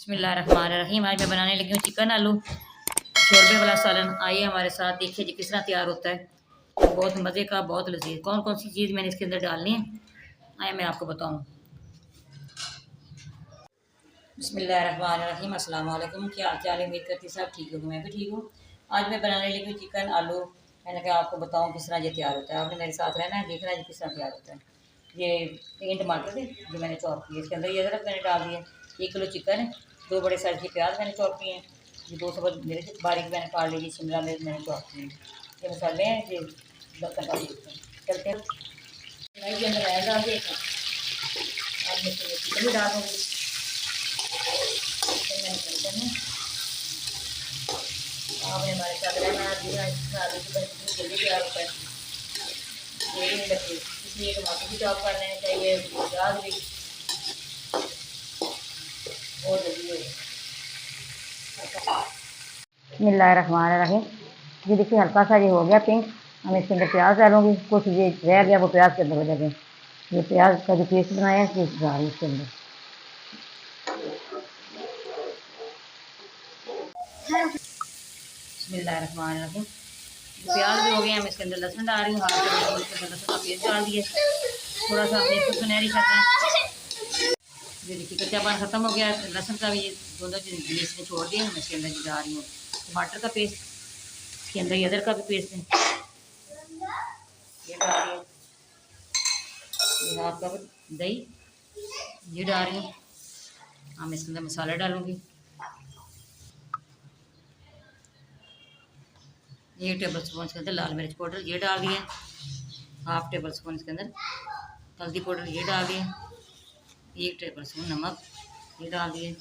बिस्मिल्लाहिर्रहमानिर्रहीम। आज मैं बनाने लगी हूँ चिकन आलू शोरबे वाला सालन। आइए हमारे साथ देखिए जी किस तरह तैयार होता है। बहुत मज़े का, बहुत लजीज। कौन कौन सी चीज़ मैंने इसके अंदर डालनी है आइए मैं आपको बताऊँ। बिस्मिल्लाहिर्रहमानिर्रहीम। अस्सलाम वालेकुम। क्या हाल चाल है? उम्मीद करती सब ठीक होगी, मैं भी ठीक हूँ। आज मैं बनाने लगी हूँ चिकन आलू। मैंने कहा आपको बताऊँ किस तरह ये तैयार होता है। आपने मेरे साथ रहना है, देखना है जी किस तरह तैयार होता है। ये 3 टमाटर थे जो मैंने चॉप किए, इसके अंदर ये अदरक मैंने डाल दिया। 1 किलो चिकन है। 2 बड़े साइज के प्याज मैंने चॉप किए हैं। ये 2 सब्ज़ मिर्च बारीक मैंने काट ली। शिमला मिर्च मैंने चॉप किए हैं। ये मसाले हैं, ये लहसुन का पेस्ट है। चलते हैं कढ़ाई के अंदर आया डाल दिया। अब मैं चिकन भी डाल दूँगी। मैंने चिकन है, आपने हमारे साथ रहना है। जल्दी तैयार होता है, देरी नहीं लगती। इसलिए टमाटर भी चॉप कर लेने चाहिए, प्याज भी बहुत जल्दी हो जाए। बिस्मिल्लाहिर्रहमानिर्रहीम। ये देखिए हल्का सा ये हो गया पिंक। हम इसके अंदर प्याज डालूंगी। कुछ ये रह गया वो प्याज के अंदर हो जाएगा। ये प्याज का जो पेस्ट बनाया है पेस्ट डाल इसके अंदर। बिस्मिल्लाहिर्रहमानिर्रहीम। प्याज भी हो गया। हम इसके अंदर लहसुन डाल रही हूँ। हाफ इसके अंदर लहसुन का पेस्ट डाल दिए। थोड़ा सा हमने इसको सुनहरी करना है। ये देखिए कच्चापन ख़त्म हो गया। लहसुन का भी ये दोनों चीज़ इसमें छोड़ दिए। मैं इसके अंदर डाल रही हूँ टमाटर का पेस्ट। इसके अंदर ये अदरक का भी पेस्ट है, ये डाल रही हूँ। ये हाफ कप दही ये डाल रही हूँ। हम इसके अंदर मसाला डालूंगी। 1 टेबल स्पून इसके अंदर लाल मिर्च पाउडर ये डाल दिए। हाफ टेबल स्पून इसके अंदर हल्दी पाउडर ये डाल दिए। 1 टेबल स्पून नमक ये डाल दिए।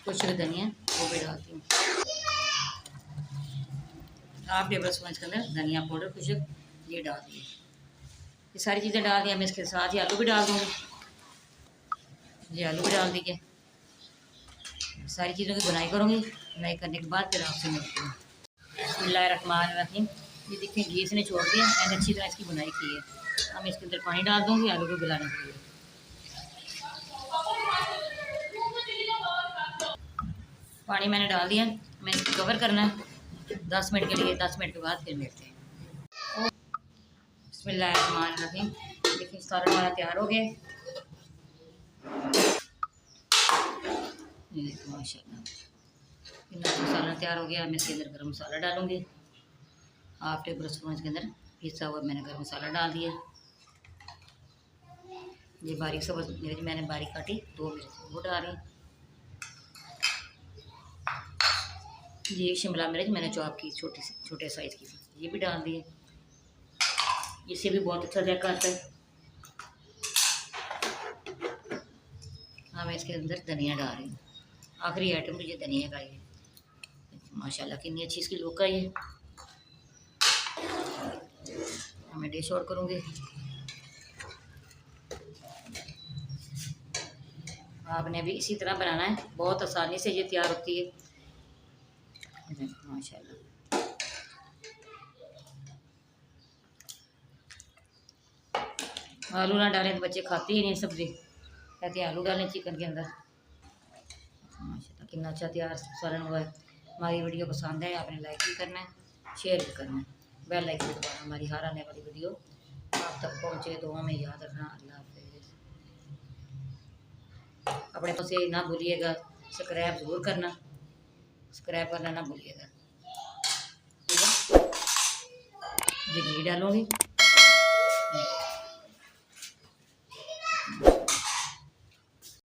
कुछ धनिया वो भी डालती हूँ। हाफ टेबल स्पून इसके अंदर धनिया पाउडर कुछ ये डाल दिए। ये सारी चीज़ें डाल दी। मैं इसके साथ ही आलू भी डाल दूँगी। ये आलू भी डाल दिए। सारी चीज़ों की बुनाई करूँगी। बुनाई करने के बाद फिर आपसे मिलती हूँ। बिस्मिल्लाहिर्रहमानिर्रहीम। ये देखिए घी इसने छोड़ दिया। मैंने अच्छी तरह इसकी बुनाई की है। अब इसके अंदर पानी डाल दूँगी आलू को गलाने के लिए। पानी मैंने डाल दिया। मैंने इसको कवर करना है 10 मिनट के लिए। 10 मिनट के बाद फिर मिलते हैं। बिस्मिल्लाहिर्रहमानिर्रहीम। देखिए सारा हमारा तैयार हो गया। ये देखो माशाल्लाह कितना मसाला तैयार हो गया। मैं इसके अंदर गरम मसाला डालूंगी। हाफ टेबल स्पून इसके अंदर पिसा हुआ मैंने गरम मसाला डाल दिया। ये बारीक सब्ज़ मिर्च मैंने बारीक काटी 2 मिर्च वो डाल रही। ये शिमला मिर्च मैंने चॉप की छोटे साइज़ की ये भी डाल दिए। इससे भी बहुत अच्छा जायका आता है। हाँ मैं इसके अंदर धनिया डाल रही हूँ। आखिरी आइटम तो ये धनिया का ही है। माशाल्लाह कितनी अच्छी इसकी लुक है। ये मैं डिश आउट करूँगी। आपने भी इसी तरह बनाना है, बहुत आसानी से ये तैयार होती है माशाल्लाह। आलू ना डालें तो बच्चे खाते ही नहीं सब्ज़ी, कहते हैं आलू डालें चिकन के अंदर। माशाल्लाह कितना अच्छा तैयार सालन हुआ है। हमारी वीडियो पसंद है आपने लाइक भी करना है, शेयर भी करना है, बेल आइकन दबाना। हमारी हर आने वाली वीडियो आप तक पहुँचे। दुआ में याद रखना। अल्लाह हाफ़िज़। अपने को से ना भूलिएगा सब्सक्राइब ज़रूर करना, सब्सक्राइब करना ना भूलिएगा। ठीक है, ये घी डालूँगी।